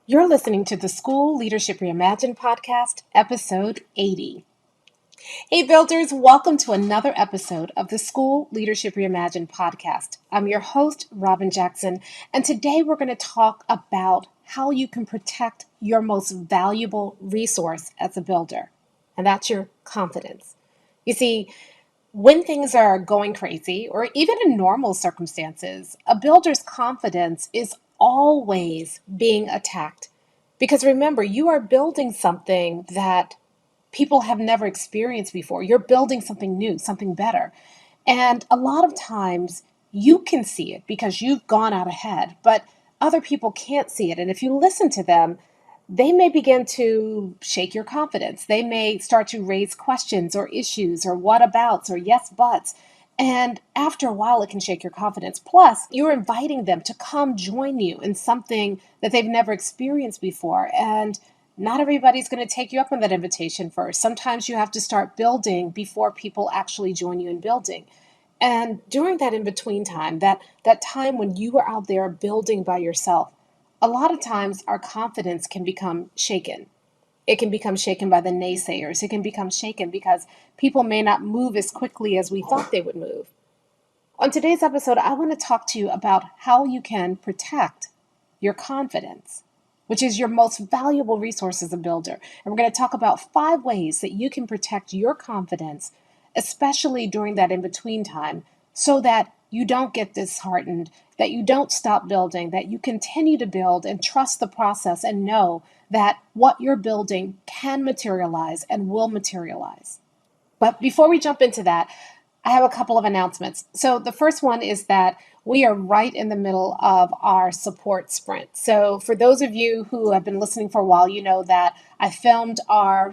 You're listening to the School Leadership Reimagined podcast, episode 80. Hey, builders, welcome to another episode of the School Leadership Reimagined podcast. I'm your host, Robyn Jackson, and today we're going to talk about how you can protect your most valuable resource as a builder, and that's your confidence. You see, when things are going crazy, or even in normal circumstances, a builder's confidence is always being attacked. Because remember, you are building something that people have never experienced before. You're building something new, something better. And a lot of times you can see it because you've gone out ahead, but other people can't see it. And if you listen to them, they may begin to shake your confidence. They may start to raise questions or issues or what abouts or yes buts. And after a while, it can shake your confidence. Plus, you're inviting them to come join you in something that they've never experienced before. And not everybody's going to take you up on that invitation first. Sometimes you have to start building before people actually join you in building. And during that in-between time, that time when you are out there building by yourself, a lot of times our confidence can become shaken. It can become shaken by the naysayers. It can become shaken because people may not move as quickly as we thought they would move. On today's episode, I want to talk to you about how you can protect your confidence, which is your most valuable resource as a builder. And we're going to talk about 5 ways that you can protect your confidence, especially during that in-between time, so that you don't get disheartened, that you don't stop building, that you continue to build and trust the process and know that what you're building can materialize and will materialize. But before we jump into that, I have a couple of announcements. So the first one is that we are right in the middle of our support sprint. So for those of you who have been listening for a while, you know that I filmed our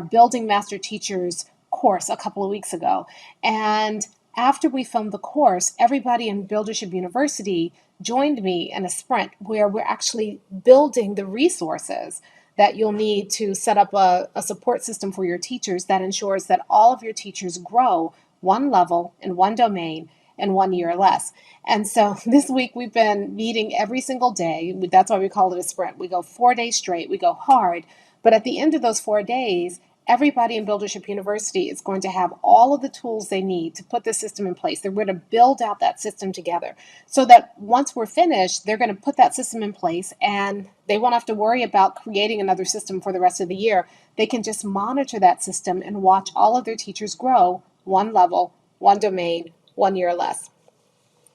Building Master Teachers course a couple of weeks ago. And after we filmed the course, everybody in Buildership University joined me in a sprint where we're actually building the resources that you'll need to set up a support system for your teachers that ensures that all of your teachers grow one level in one domain in 1 year or less. And so this week we've been meeting every single day. That's why we call it a sprint. We go 4 days straight. We go hard. But at the end of those 4 days, everybody in Buildership University is going to have all of the tools they need to put the system in place. They're going to build out that system together so that once we're finished, they're going to put that system in place and they won't have to worry about creating another system for the rest of the year. They can just monitor that system and watch all of their teachers grow one level, one domain, 1 year or less.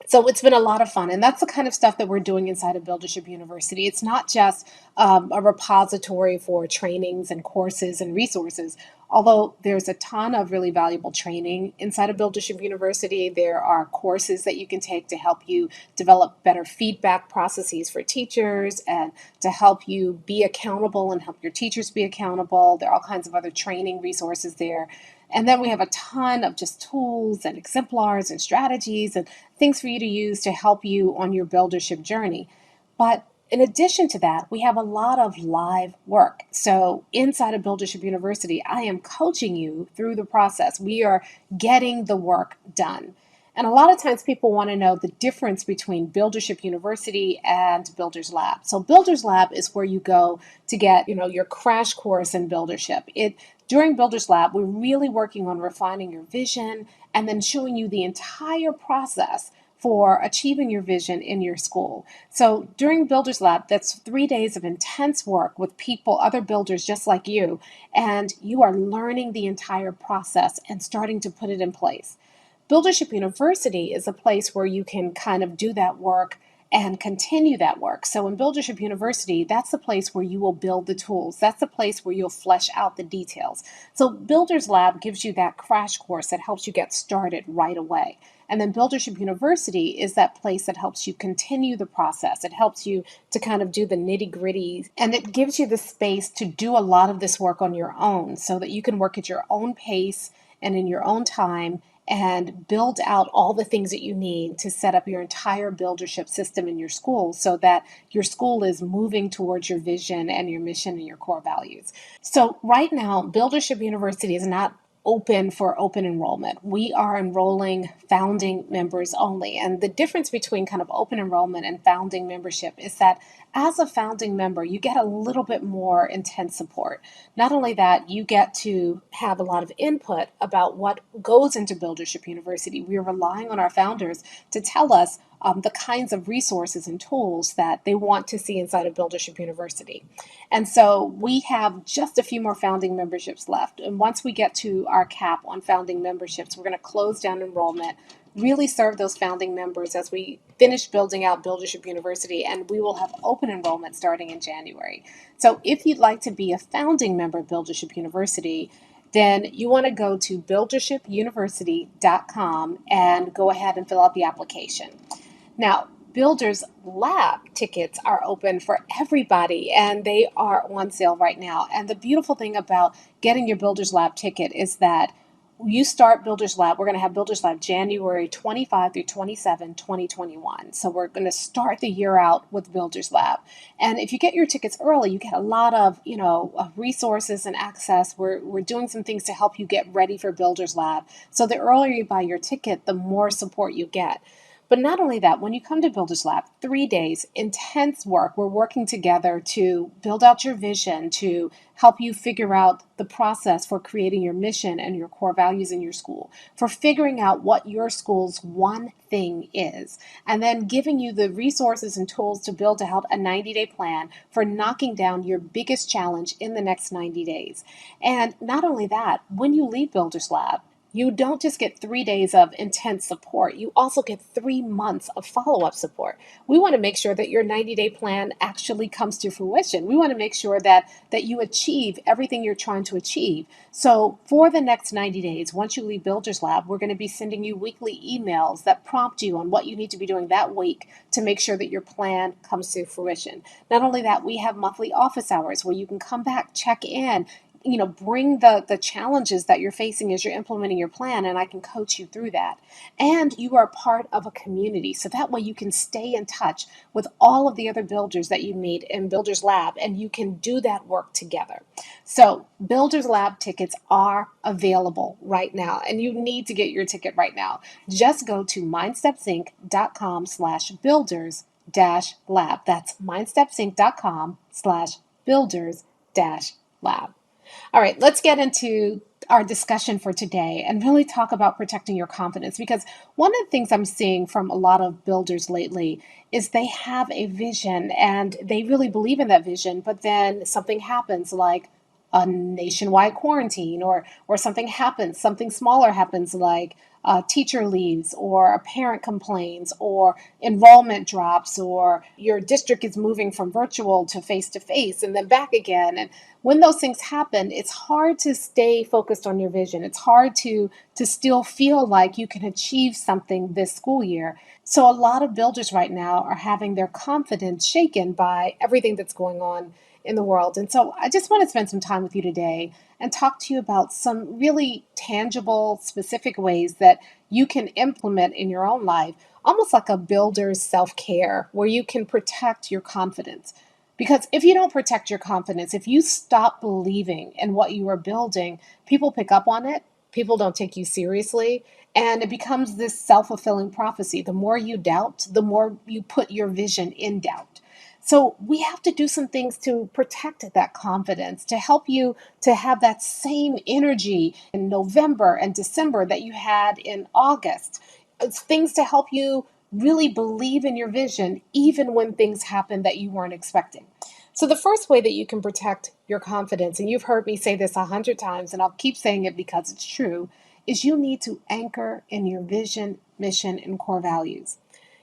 So it's been a lot of fun, and that's the kind of stuff that we're doing inside of Buildership University. It's not just a repository for trainings and courses and resources, although there's a ton of really valuable training inside of Buildership University. There are courses that you can take to help you develop better feedback processes for teachers and to help you be accountable and help your teachers be accountable. There are all kinds of other training resources there. And then we have a ton of just tools and exemplars and strategies and things for you to use to help you on your buildership journey. But in addition to that, we have a lot of live work. So inside of Buildership University, I am coaching you through the process. We are getting the work done. And a lot of times people want to know the difference between Buildership University and Builders Lab. So Builders Lab is where you go to get, your crash course in buildership. During Builders Lab, we're really working on refining your vision and then showing you the entire process for achieving your vision in your school. So during Builders Lab, that's 3 days of intense work with people, other builders just like you, and you are learning the entire process and starting to put it in place. Buildership University is a place where you can kind of do that work and continue that work. So in Buildership University, that's the place where you will build the tools. That's the place where you'll flesh out the details. So Builders Lab gives you that crash course that helps you get started right away. And then Buildership University is that place that helps you continue the process. It helps you to kind of do the nitty-gritty, and it gives you the space to do a lot of this work on your own so that you can work at your own pace and in your own time and build out all the things that you need to set up your entire buildership system in your school so that your school is moving towards your vision and your mission and your core values. So right now, Buildership University is not open for open enrollment. We are enrolling founding members only. And the difference between kind of open enrollment and founding membership is that as a founding member, you get a little bit more intense support. Not only that, you get to have a lot of input about what goes into Buildership University. We are relying on our founders to tell us the kinds of resources and tools that they want to see inside of Buildership University. And so we have just a few more founding memberships left. And once we get to our cap on founding memberships, we're going to close down enrollment, really serve those founding members as we finish building out Buildership University, and we will have open enrollment starting in January. So if you'd like to be a founding member of Buildership University, then you want to go to buildershipuniversity.com and go ahead and fill out the application. Now, Builders Lab tickets are open for everybody, and they are on sale right now. And the beautiful thing about getting your Builders Lab ticket is that you start Builders Lab. We're going to have Builders Lab January 25 through 27, 2021. So we're going to start the year out with Builders Lab. And if you get your tickets early, you get a lot of, resources and access. We're doing some things to help you get ready for Builders Lab. So the earlier you buy your ticket, the more support you get. But not only that, when you come to Builders Lab, 3 days, intense work. We're working together to build out your vision, to help you figure out the process for creating your mission and your core values in your school, for figuring out what your school's one thing is, and then giving you the resources and tools to build out a 90-day plan for knocking down your biggest challenge in the next 90 days. And not only that, when you leave Builders Lab, you don't just get 3 days of intense support. You also get 3 months of follow-up support. We want to make sure that your 90-day plan actually comes to fruition. We want to make sure that you achieve everything you're trying to achieve. So for the next 90 days, once you leave Builders Lab, we're going to be sending you weekly emails that prompt you on what you need to be doing that week to make sure that your plan comes to fruition. Not only that, we have monthly office hours where you can come back, check in, bring the challenges that you're facing as you're implementing your plan, and I can coach you through that. And you are part of a community, so that way you can stay in touch with all of the other builders that you meet in Builders Lab, and you can do that work together. So Builders Lab tickets are available right now, and you need to get your ticket right now. Just go to mindstepsinc.com/builders-lab. That's mindstepsinc.com/builders-lab. All right, let's get into our discussion for today and really talk about protecting your confidence, because one of the things I'm seeing from a lot of builders lately is they have a vision and they really believe in that vision, but then something happens like a nationwide quarantine or something happens, something smaller happens like a teacher leaves or a parent complains or enrollment drops or your district is moving from virtual to face and then back again. And when those things happen, it's hard to stay focused on your vision. It's hard to still feel like you can achieve something this school year. So a lot of builders right now are having their confidence shaken by everything that's going on in the world. And so I just want to spend some time with you today and talk to you about some really tangible, specific ways that you can implement in your own life, almost like a builder's self-care, where you can protect your confidence. Because if you don't protect your confidence, if you stop believing in what you are building, people pick up on it, people don't take you seriously, and it becomes this self-fulfilling prophecy. The more you doubt, the more you put your vision in doubt. So we have to do some things to protect that confidence, to help you to have that same energy in November and December that you had in August. It's things to help you really believe in your vision, even when things happen that you weren't expecting. So the first way that you can protect your confidence, and you've heard me say this 100 times, and I'll keep saying it because it's true, is you need to anchor in your vision, mission, and core values.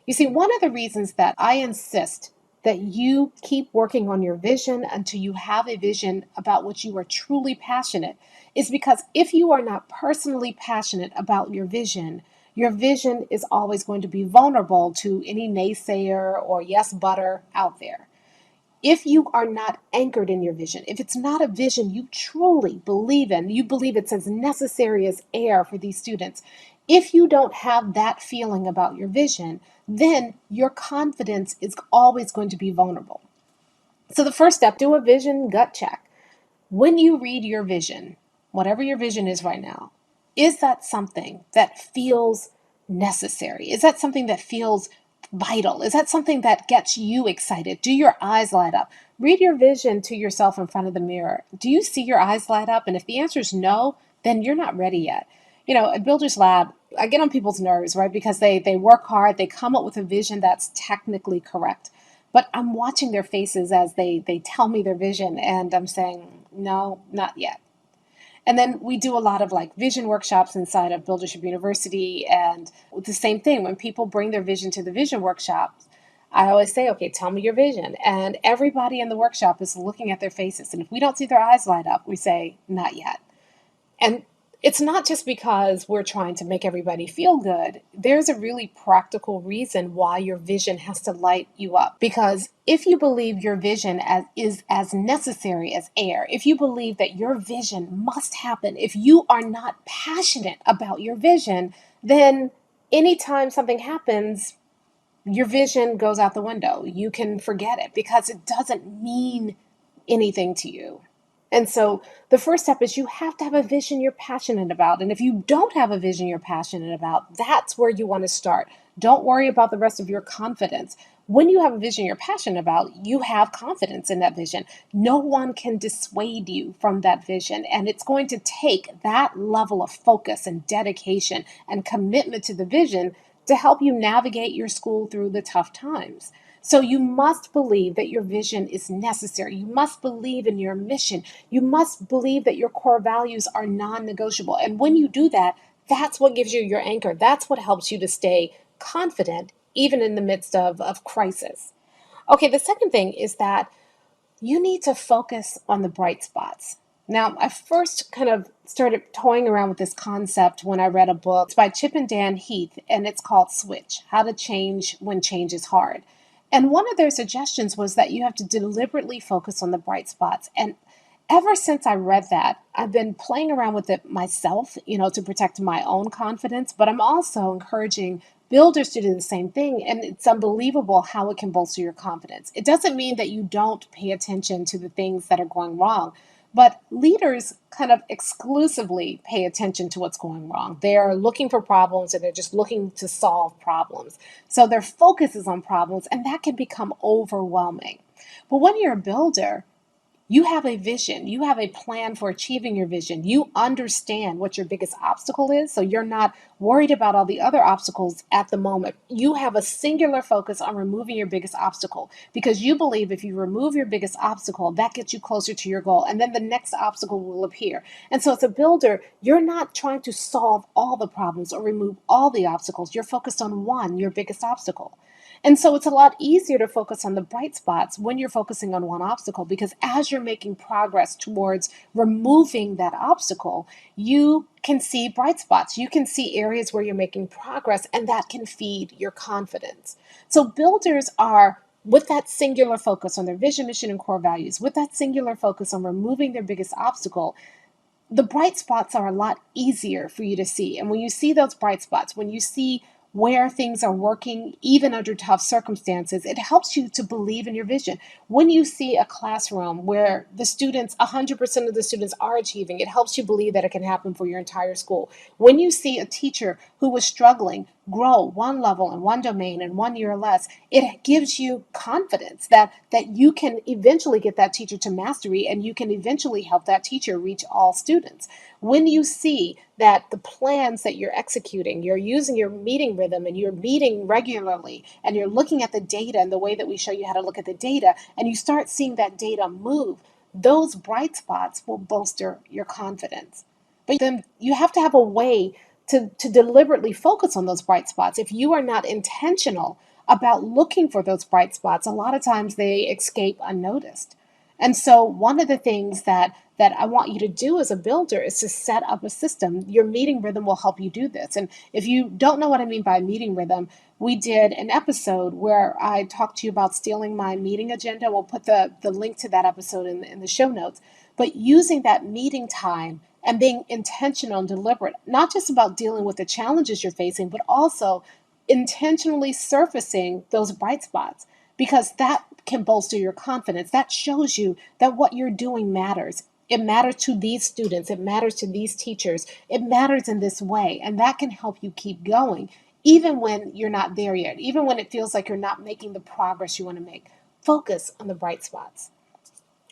You see, one of the reasons that I insist that you keep working on your vision until you have a vision about which you are truly passionate is because if you are not personally passionate about your vision is always going to be vulnerable to any naysayer or yes butter out there. If you are not anchored in your vision, if it's not a vision you truly believe in, you believe it's as necessary as air for these students, if you don't have that feeling about your vision, then your confidence is always going to be vulnerable. So the first step, do a vision gut check. When you read your vision, whatever your vision is right now, Is that something that feels necessary? Is that something that feels vital? Is that something that gets you excited? Do your eyes light up? Read your vision to yourself in front of the mirror. Do you see your eyes light up? And if the answer is no, then you're not ready yet. At Builder's Lab, I get on people's nerves, right? Because they work hard, they come up with a vision that's technically correct. But I'm watching their faces as they tell me their vision, and I'm saying, no, not yet. And then we do a lot of like vision workshops inside of Buildership University. And the same thing, when people bring their vision to the vision workshops, I always say, okay, tell me your vision. And everybody in the workshop is looking at their faces. And if we don't see their eyes light up, we say, not yet. And it's not just because we're trying to make everybody feel good. There's a really practical reason why your vision has to light you up. Because if you believe your vision is as necessary as air, if you believe that your vision must happen, if you are not passionate about your vision, then anytime something happens, your vision goes out the window. You can forget it because it doesn't mean anything to you. And so the first step is you have to have a vision you're passionate about. And if you don't have a vision you're passionate about, that's where you want to start. Don't worry about the rest of your confidence. When you have a vision you're passionate about, you have confidence in that vision. No one can dissuade you from that vision. And it's going to take that level of focus and dedication and commitment to the vision to help you navigate your school through the tough times. So you must believe that your vision is necessary. You must believe in your mission. You must believe that your core values are non-negotiable. And when you do that, that's what gives you your anchor. That's what helps you to stay confident, even in the midst of crisis. Okay, the second thing is that you need to focus on the bright spots. Now, I first kind of started toying around with this concept when I read a book. It's by Chip and Dan Heath, and it's called Switch: How to Change When Change is Hard. And one of their suggestions was that you have to deliberately focus on the bright spots. And ever since I read that, I've been playing around with it myself, to protect my own confidence, but I'm also encouraging builders to do the same thing. And it's unbelievable how it can bolster your confidence. It doesn't mean that you don't pay attention to the things that are going wrong, but leaders kind of exclusively pay attention to what's going wrong. They're looking for problems and they're just looking to solve problems. So their focus is on problems, and that can become overwhelming. But when you're a builder, you have a vision. You have a plan for achieving your vision. You understand what your biggest obstacle is, so you're not worried about all the other obstacles at the moment. You have a singular focus on removing your biggest obstacle because you believe if you remove your biggest obstacle, that gets you closer to your goal, and then the next obstacle will appear. And so as a builder, you're not trying to solve all the problems or remove all the obstacles. You're focused on one, your biggest obstacle. And so it's a lot easier to focus on the bright spots when you're focusing on one obstacle, because as you're making progress towards removing that obstacle, you can see bright spots. You can see areas where you're making progress, and that can feed your confidence. So builders are, with that singular focus on their vision, mission, and core values, with that singular focus on removing their biggest obstacle, the bright spots are a lot easier for you to see. And when you see those bright spots, when you see where things are working, even under tough circumstances, it helps you to believe in your vision. When you see a classroom where the students, 100% of the students are achieving, it helps you believe that it can happen for your entire school. When you see a teacher who was struggling grow one level in one domain in 1 year or less, it gives you confidence that you can eventually get that teacher to mastery, and you can eventually help that teacher reach all students. When you see that the plans that you're executing, you're using your meeting rhythm and you're meeting regularly, and you're looking at the data and the way that we show you how to look at the data, and you start seeing that data move, those bright spots will bolster your confidence. But then you have to have a way to deliberately focus on those bright spots. If you are not intentional about looking for those bright spots, a lot of times they escape unnoticed. And so one of the things that I want you to do as a builder is to set up a system. Your meeting rhythm will help you do this. And if you don't know what I mean by meeting rhythm, we did an episode where I talked to you about stealing my meeting agenda. We'll put the link to that episode in the show notes. But using that meeting time and being intentional and deliberate, not just about dealing with the challenges you're facing, but also intentionally surfacing those bright spots, because that can bolster your confidence. That shows you that what you're doing matters. It matters to these students. It matters to these teachers. It matters in this way. And that can help you keep going, even when you're not there yet, even when it feels like you're not making the progress you want to make. Focus on the bright spots.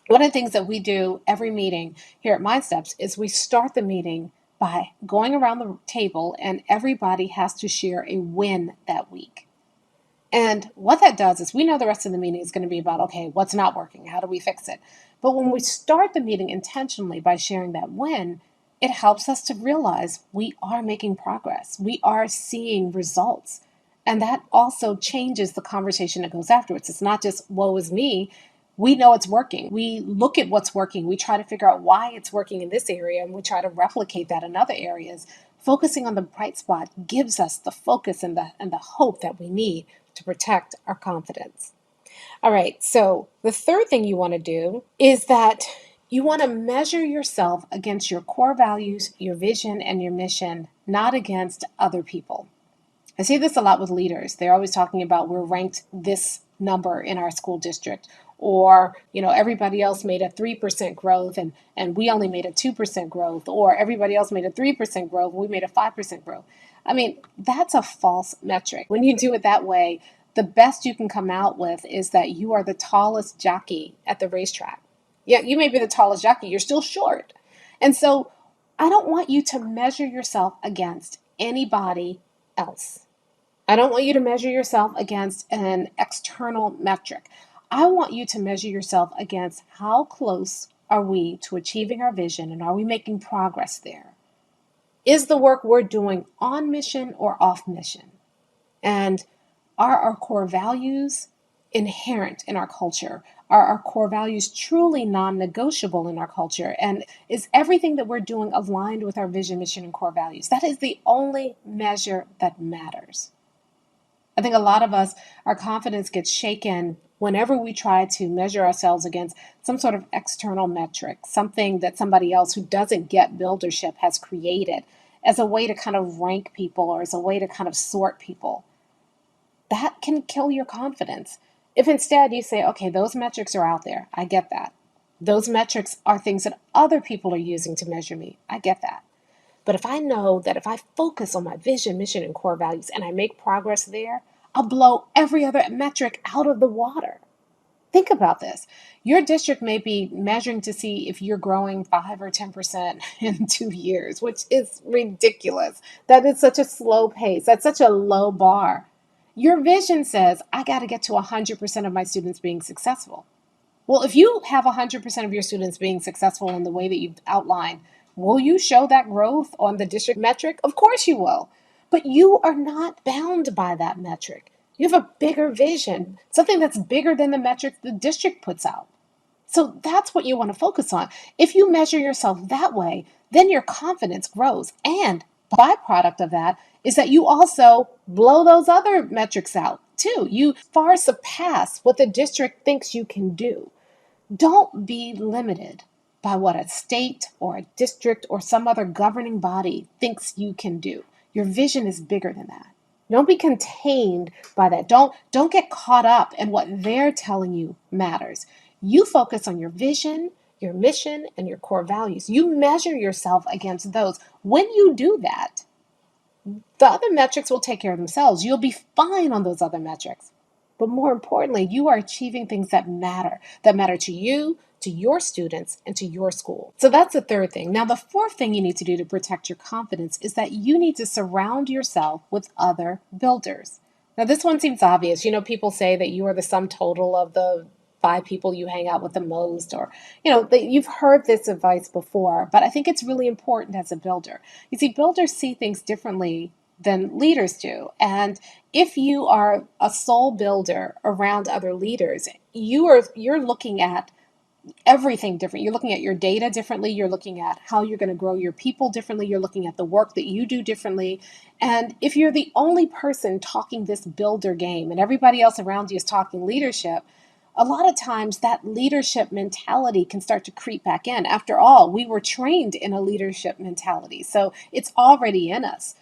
One of the things that we do every meeting here at Mind Steps is we start the meeting by going around the table, and everybody has to share a win that week. And what that does is we know the rest of the meeting is going to be about, okay, what's not working? How do we fix it? But when we start the meeting intentionally by sharing that win, it helps us to realize we are making progress. We are seeing results. And that also changes the conversation that goes afterwards. It's not just, woe is me. We know it's working. We look at what's working. We try to figure out why it's working in this area, and we try to replicate that in other areas. Focusing on the bright spot gives us the focus and the hope that we need to protect our confidence. All right, so the third thing you want to do is that you want to measure yourself against your core values, your vision, and your mission, not against other people. I see this a lot with leaders. They're always talking about we're ranked this number in our school district, or everybody else made a 3% growth and we only made a 2% growth, or everybody else made a 3% growth, we made a 5% growth. I mean, that's a false metric. When you do it that way, the best you can come out with is that you are the tallest jockey at the racetrack. Yeah, you may be the tallest jockey, you're still short. And so I don't want you to measure yourself against anybody else. I don't want you to measure yourself against an external metric. I want you to measure yourself against how close are we to achieving our vision, and are we making progress there? Is the work we're doing on mission or off mission? And are our core values inherent in our culture? Are our core values truly non-negotiable in our culture? And is everything that we're doing aligned with our vision, mission, and core values? That is the only measure that matters. I think a lot of us, our confidence gets shaken whenever we try to measure ourselves against some sort of external metric, something that somebody else who doesn't get buildership has created as a way to kind of rank people or as a way to kind of sort people. That can kill your confidence. If instead you say, okay, those metrics are out there, I get that. Those metrics are things that other people are using to measure me, I get that. But if I know that if I focus on my vision, mission, and core values and I make progress there, I'll blow every other metric out of the water. Think about this. Your district may be measuring to see if you're growing 5 or 10% in 2 years, which is ridiculous. That is such a slow pace. That's such a low bar. Your vision says, I got to get to 100% of my students being successful. Well, if you have 100% of your students being successful in the way that you've outlined, will you show that growth on the district metric? Of course you will. But you are not bound by that metric. You have a bigger vision, something that's bigger than the metric the district puts out. So that's what you want to focus on. If you measure yourself that way, then your confidence grows. And byproduct of that is that you also blow those other metrics out too. You far surpass what the district thinks you can do. Don't be limited by what a state or a district or some other governing body thinks you can do. Your vision is bigger than that. Don't be contained by that. Don't get caught up in what they're telling you matters. You focus on your vision, your mission, and your core values. You measure yourself against those. When you do that, the other metrics will take care of themselves. You'll be fine on those other metrics. But more importantly, you are achieving things that matter to you, to your students, and to your school. So that's the third thing. Now, the fourth thing you need to do to protect your confidence is that you need to surround yourself with other builders. Now, this one seems obvious. People say that you are the sum total of the 5 people you hang out with the most, or, you've heard this advice before, but I think it's really important as a builder. You see, builders see things differently than leaders do. And if you are a sole builder around other leaders, you're looking at everything different. You're looking at your data differently. You're looking at how you're going to grow your people differently. You're looking at the work that you do differently. And if you're the only person talking this builder game and everybody else around you is talking leadership, a lot of times that leadership mentality can start to creep back in. After all, we were trained in a leadership mentality, so it's already in us.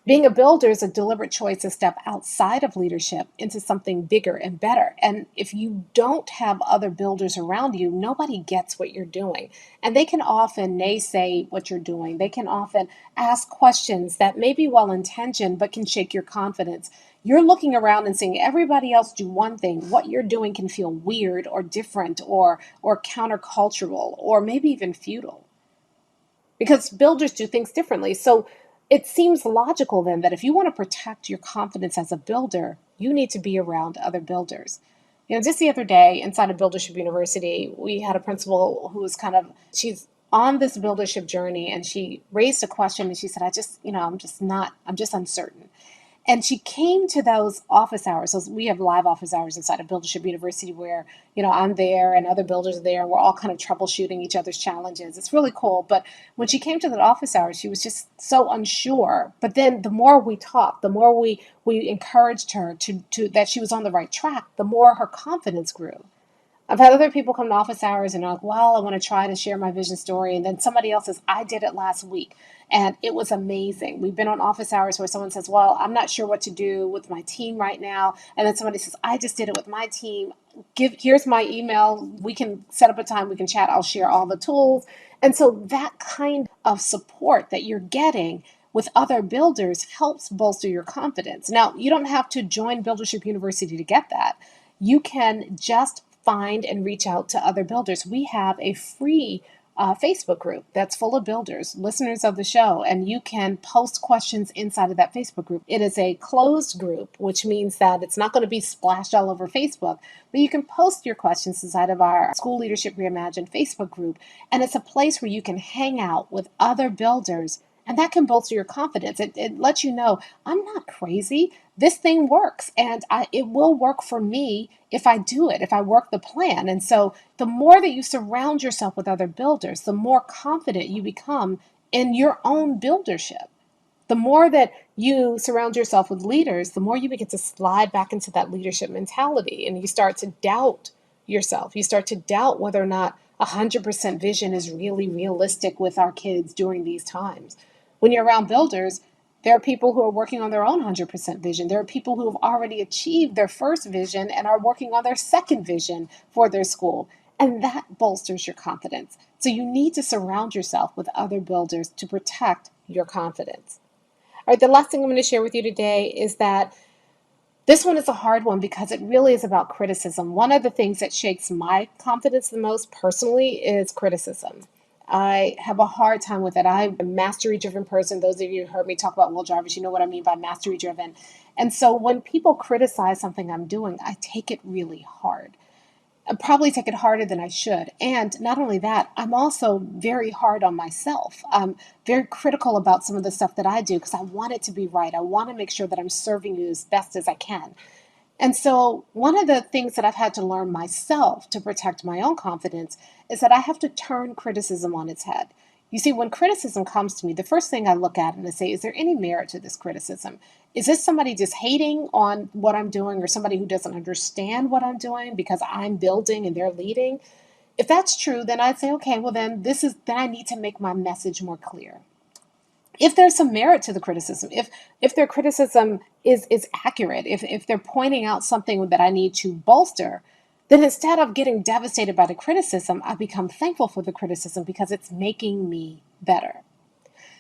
Being a builder is a deliberate choice to step outside of leadership into something bigger and better. And if you don't have other builders around you, nobody gets what you're doing. And they can often naysay what you're doing. They can often ask questions that may be well intentioned, but can shake your confidence. You're looking around and seeing everybody else do one thing. What you're doing can feel weird or different or countercultural or maybe even futile because builders do things differently. So it seems logical then that if you want to protect your confidence as a builder, you need to be around other builders. Just the other day inside of Buildership University, we had a principal who was she's on this buildership journey and she raised a question and she said, I'm just uncertain. And she came to those office hours. So we have live office hours inside of Buildership University where, I'm there and other builders are there and we're all kind of troubleshooting each other's challenges. It's really cool. But when she came to that office hour, she was just so unsure. But then the more we talked, the more we encouraged her to that she was on the right track, the more her confidence grew. I've had other people come to office hours and are like, well, I want to try to share my vision story. And then somebody else says, I did it last week. And it was amazing. We've been on office hours where someone says, well, I'm not sure what to do with my team right now. And then somebody says, I just did it with my team. Here's my email. We can set up a time. We can chat. I'll share all the tools. And so that kind of support that you're getting with other builders helps bolster your confidence. Now, you don't have to join Buildership University to get that. You can just find and reach out to other builders. We have a free Facebook group that's full of builders, listeners of the show, and you can post questions inside of that Facebook group. It is a closed group, which means that it's not going to be splashed all over Facebook, but you can post your questions inside of our School Leadership Reimagined Facebook group, and it's a place where you can hang out with other builders, and that can bolster your confidence. It lets you know, I'm not crazy. This thing works, and it will work for me if I do it, if I work the plan. And so the more that you surround yourself with other builders, the more confident you become in your own buildership. The more that you surround yourself with leaders, the more you begin to slide back into that leadership mentality and you start to doubt yourself. You start to doubt whether or not 100% vision is really realistic with our kids during these times. When you're around builders, there are people who are working on their own 100% vision. There are people who have already achieved their first vision and are working on their second vision for their school. And that bolsters your confidence. So you need to surround yourself with other builders to protect your confidence. All right, the last thing I'm going to share with you today is that this one is a hard one because it really is about criticism. One of the things that shakes my confidence the most personally is criticism. I have a hard time with it. I'm a mastery-driven person. Those of you who heard me talk about Will Jarvis, you know what I mean by mastery-driven. And so when people criticize something I'm doing, I take it really hard. I probably take it harder than I should. And not only that, I'm also very hard on myself. I'm very critical about some of the stuff that I do because I want it to be right. I want to make sure that I'm serving you as best as I can. And so one of the things that I've had to learn myself to protect my own confidence is that I have to turn criticism on its head. You see, when criticism comes to me, the first thing I look at and I say, is there any merit to this criticism? Is this somebody just hating on what I'm doing or somebody who doesn't understand what I'm doing because I'm building and they're leading? If that's true, then I'd say, okay, well then I need to make my message more clear. If there's some merit to the criticism, if their criticism is accurate, if they're pointing out something that I need to bolster, then instead of getting devastated by the criticism, I become thankful for the criticism because it's making me better.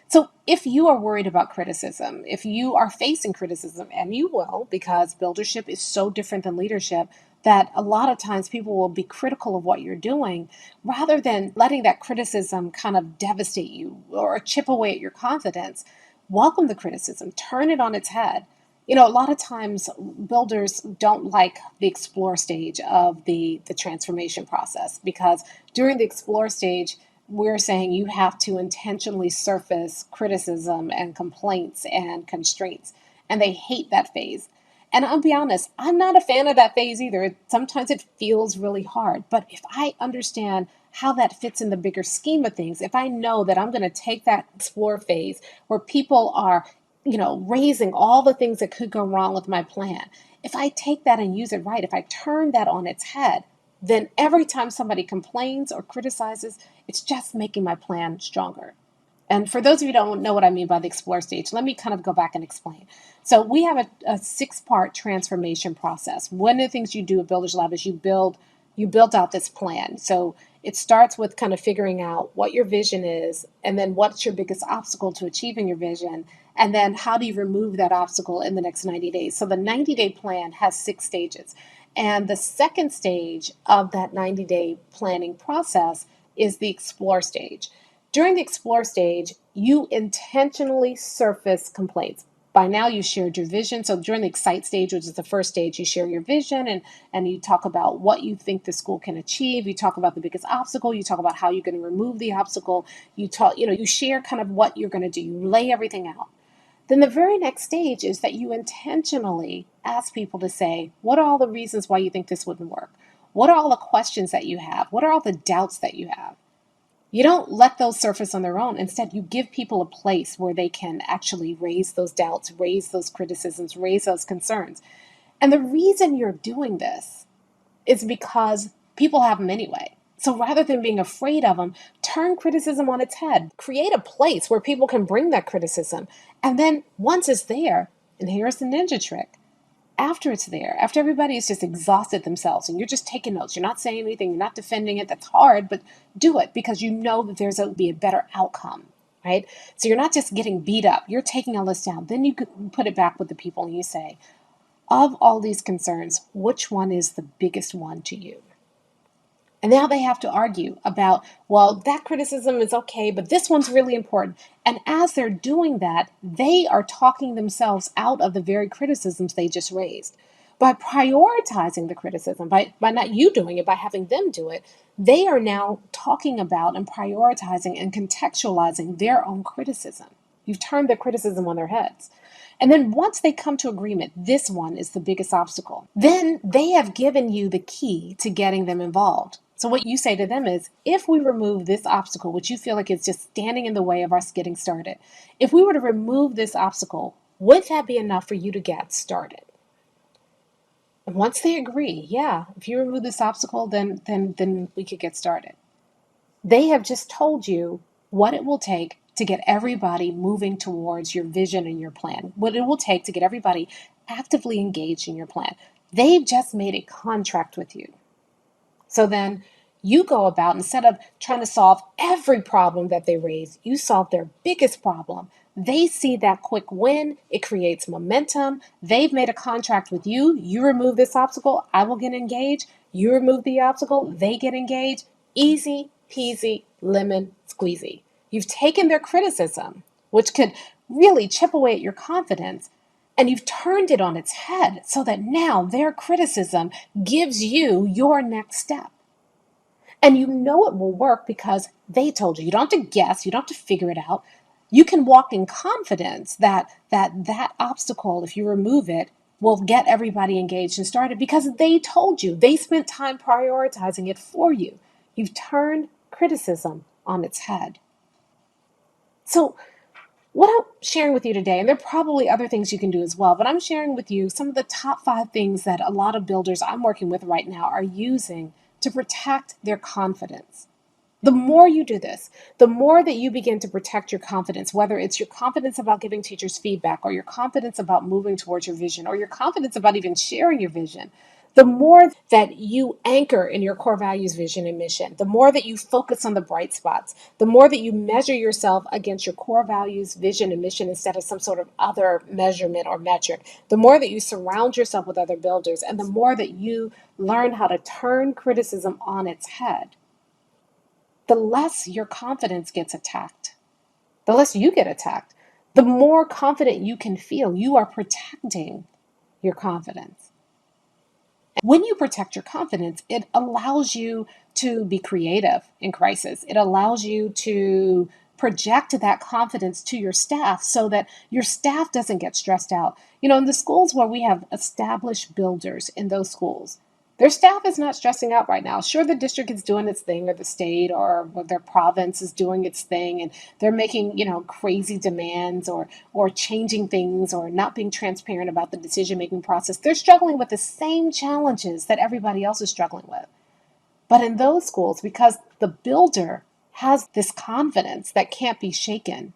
So if you are worried about criticism, if you are facing criticism, and you will, because buildership is so different than leadership, that a lot of times people will be critical of what you're doing, rather than letting that criticism kind of devastate you or chip away at your confidence, welcome the criticism, turn it on its head. A lot of times builders don't like the explore stage of the transformation process because during the explore stage, we're saying you have to intentionally surface criticism and complaints and constraints. And they hate that phase. And I'll be honest, I'm not a fan of that phase either. Sometimes it feels really hard. But if I understand how that fits in the bigger scheme of things, if I know that I'm going to take that explore phase where people are, raising all the things that could go wrong with my plan, if I take that and use it right, if I turn that on its head, then every time somebody complains or criticizes, it's just making my plan stronger. And for those of you who don't know what I mean by the explore stage, let me kind of go back and explain. So we have a six-part transformation process. One of the things you do at Builders Lab is you build out this plan. So it starts with kind of figuring out what your vision is, and then what's your biggest obstacle to achieving your vision, and then how do you remove that obstacle in the next 90 days. So the 90-day plan has 6 stages. And the second stage of that 90-day planning process is the explore stage. During the explore stage, you intentionally surface complaints. By now, you shared your vision. So during the excite stage, which is the first stage, you share your vision and you talk about what you think the school can achieve. You talk about the biggest obstacle. You talk about how you're going to remove the obstacle. You share kind of what you're going to do. You lay everything out. Then the very next stage is that you intentionally ask people to say, what are all the reasons why you think this wouldn't work? What are all the questions that you have? What are all the doubts that you have? You don't let those surface on their own. Instead, you give people a place where they can actually raise those doubts, raise those criticisms, raise those concerns. And the reason you're doing this is because people have them anyway. So rather than being afraid of them, turn criticism on its head. Create a place where people can bring that criticism. And then once it's there, and here's the ninja trick, after it's there, after everybody has just exhausted themselves and you're just taking notes, you're not saying anything, you're not defending it, that's hard, but do it because you know that there's going to be a better outcome, right? So you're not just getting beat up, you're taking all this down. Then you put it back with the people and you say, of all these concerns, which one is the biggest one to you? And now they have to argue about, well, that criticism is okay, but this one's really important. And as they're doing that, they are talking themselves out of the very criticisms they just raised. By prioritizing the criticism, by not you doing it, by having them do it, they are now talking about and prioritizing and contextualizing their own criticism. You've turned their criticism on their heads. And then once they come to agreement, this one is the biggest obstacle, then they have given you the key to getting them involved. So what you say to them is, if we remove this obstacle, which you feel like is just standing in the way of us getting started, if we were to remove this obstacle, would that be enough for you to get started? And once they agree, yeah, if you remove this obstacle, then we could get started. They have just told you what it will take to get everybody moving towards your vision and your plan, what it will take to get everybody actively engaged in your plan. They've just made a contract with you. So then you go about, instead of trying to solve every problem that they raise, you solve their biggest problem. They see that quick win. It creates momentum. They've made a contract with you. You remove this obstacle, I will get engaged. You remove the obstacle, they get engaged. Easy peasy, lemon squeezy. You've taken their criticism, which could really chip away at your confidence, and you've turned it on its head so that now their criticism gives you your next step. And you know it will work because they told you. You don't have to guess. You don't have to figure it out. You can walk in confidence that obstacle, if you remove it, will get everybody engaged and started because they told you. They spent time prioritizing it for you. You've turned criticism on its head. So what I'm sharing with you today, and there are probably other things you can do as well, but I'm sharing with you some of the top 5 things that a lot of builders I'm working with right now are using to protect their confidence. The more you do this, the more that you begin to protect your confidence, whether it's your confidence about giving teachers feedback or your confidence about moving towards your vision or your confidence about even sharing your vision, the more that you anchor in your core values, vision, and mission, the more that you focus on the bright spots, the more that you measure yourself against your core values, vision, and mission instead of some sort of other measurement or metric, the more that you surround yourself with other builders, and the more that you learn how to turn criticism on its head, the less your confidence gets attacked, the less you get attacked, the more confident you can feel. You are protecting your confidence. When you protect your confidence, it allows you to be creative in crisis. It allows you to project that confidence to your staff so that your staff doesn't get stressed out. You know, in the schools where we have established builders in those schools, their staff is not stressing out right now. Sure, the district is doing its thing, or the state or their province is doing its thing, and they're making, crazy demands or changing things or not being transparent about the decision-making process. They're struggling with the same challenges that everybody else is struggling with. But in those schools, because the builder has this confidence that can't be shaken.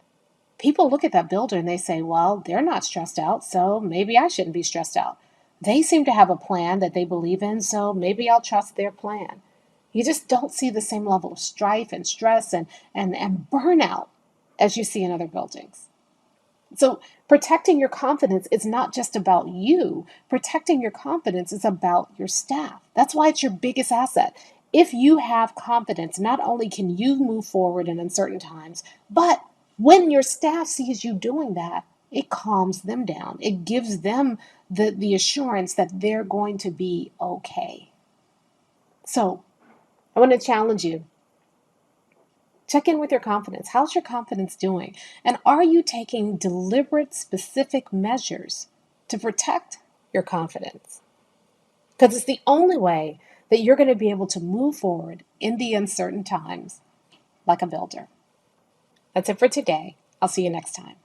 People look at that builder and they say, well, they're not stressed out, so maybe I shouldn't be stressed out. They seem to have a plan that they believe in, so maybe I'll trust their plan. You just don't see the same level of strife and stress and burnout as you see in other buildings. So protecting your confidence is not just about you. Protecting your confidence is about your staff. That's why it's your biggest asset. If you have confidence, not only can you move forward in uncertain times, but when your staff sees you doing that, it calms them down. It gives them the assurance that they're going to be okay. So I want to challenge you. Check in with your confidence. How's your confidence doing? And are you taking deliberate, specific measures to protect your confidence? Because it's the only way that you're going to be able to move forward in the uncertain times like a builder. That's it for today. I'll see you next time.